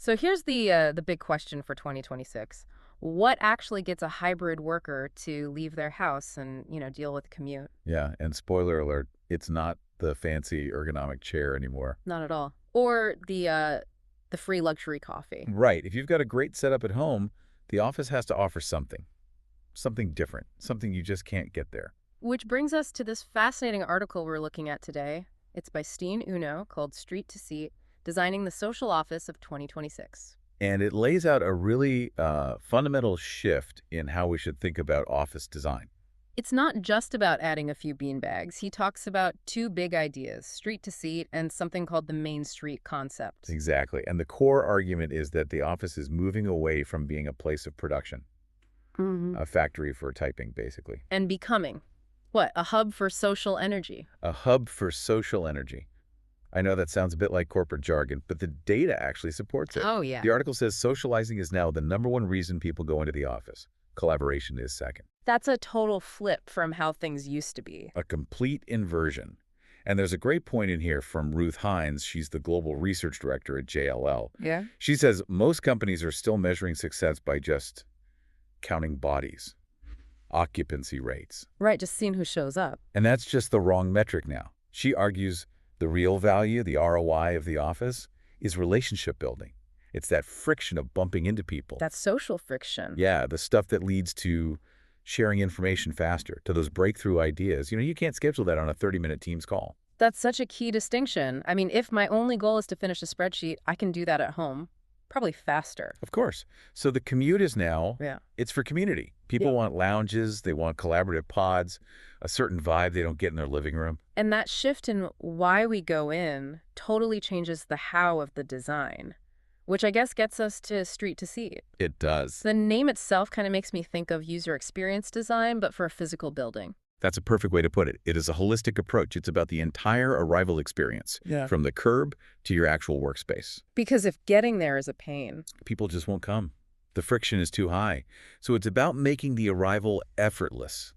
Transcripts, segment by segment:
So here's the big question for 2026. What actually gets a hybrid worker to leave their house and, deal with the commute? Yeah, and spoiler alert, it's not the fancy ergonomic chair anymore. Not at all. Or the free luxury coffee. Right. If you've got a great setup at home, the office has to offer something different, something you just can't get there. Which brings us to this fascinating article we're looking at today. It's by Steen Uno called Street to Seat, Designing the Social Office of 2026. And it lays out a really fundamental shift in how we should think about office design. It's not just about adding a few beanbags. He talks about two big ideas, street to seat and something called the Main Street concept. Exactly. And the core argument is that the office is moving away from being a place of production, a factory for typing, basically. And becoming, what, a hub for social energy. A hub for social energy. I know that sounds a bit like corporate jargon, but the data actually supports it. Oh, yeah. The article says socializing is now the #1 reason people go into the office. Collaboration is second. That's a total flip from how things used to be. A complete inversion. And there's a great point in here from Ruth Hines. She's the global research director at JLL. Yeah? She says most companies are still measuring success by just counting bodies, occupancy rates. Right, just seeing who shows up. And that's just the wrong metric now. She argues the real value, the ROI of the office, is relationship building. It's that friction of bumping into people. That's social friction. Yeah, the stuff that leads to sharing information faster, to those breakthrough ideas. You can't schedule that on a 30-minute Teams call. That's such a key distinction. I mean, if my only goal is to finish a spreadsheet, I can do that at home. Probably faster. Of course. So the commute is now, it's for community. People want lounges, they want collaborative pods, a certain vibe they don't get in their living room. And that shift in why we go in totally changes the how of the design, which I guess gets us to street to seat. It does. The name itself kind of makes me think of user experience design, but for a physical building. That's a perfect way to put it. It is a holistic approach. It's about the entire arrival experience, from the curb to your actual workspace. Because if getting there is a pain, People just won't come. The friction is too high. So it's about making the arrival effortless.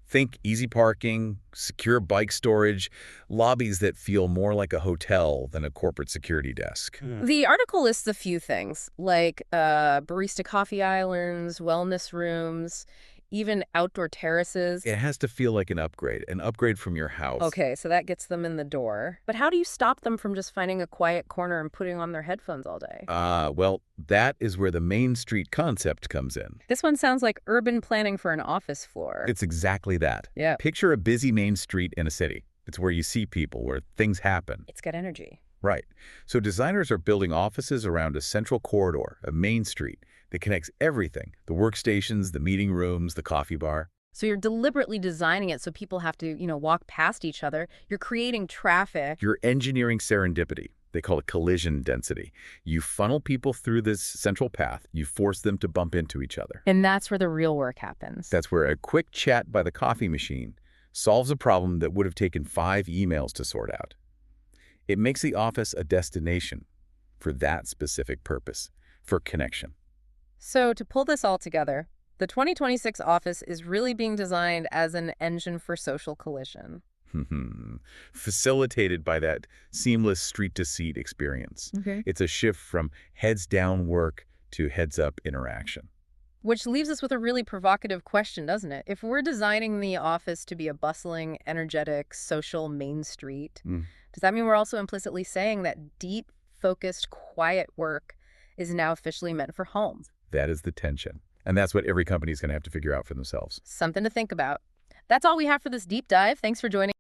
Think easy parking, secure bike storage, lobbies that feel more like a hotel than a corporate security desk. the article lists a few things, like barista coffee islands, wellness rooms, even outdoor terraces. It has to feel like an upgrade from your house. Okay, so that gets them in the door. But how do you stop them from just finding a quiet corner and putting on their headphones all day? Well, that is where the Main Street concept comes in. This one sounds like urban planning for an office floor. It's exactly that. Yeah. Picture a busy main street in a city. It's where you see people, where things happen. It's got energy. Right. So designers are building offices around a central corridor, a main street, that connects everything, the workstations, the meeting rooms, the coffee bar. So you're deliberately designing it so people have to, walk past each other. You're creating traffic. You're engineering serendipity. They call it collision density. You funnel people through this central path. You force them to bump into each other. And that's where the real work happens. That's where a quick chat by the coffee machine solves a problem that would have taken 5 emails to sort out. It makes the office a destination for that specific purpose, for connection. So to pull this all together, the 2026 office is really being designed as an engine for social collision. Facilitated by that seamless street-to-seat experience. Okay. It's a shift from heads-down work to heads-up interaction. Which leaves us with a really provocative question, doesn't it? If we're designing the office to be a bustling, energetic, social main street, does that mean we're also implicitly saying that deep, focused, quiet work is now officially meant for home? That is the tension. And that's what every company is going to have to figure out for themselves. Something to think about. That's all we have for this deep dive. Thanks for joining.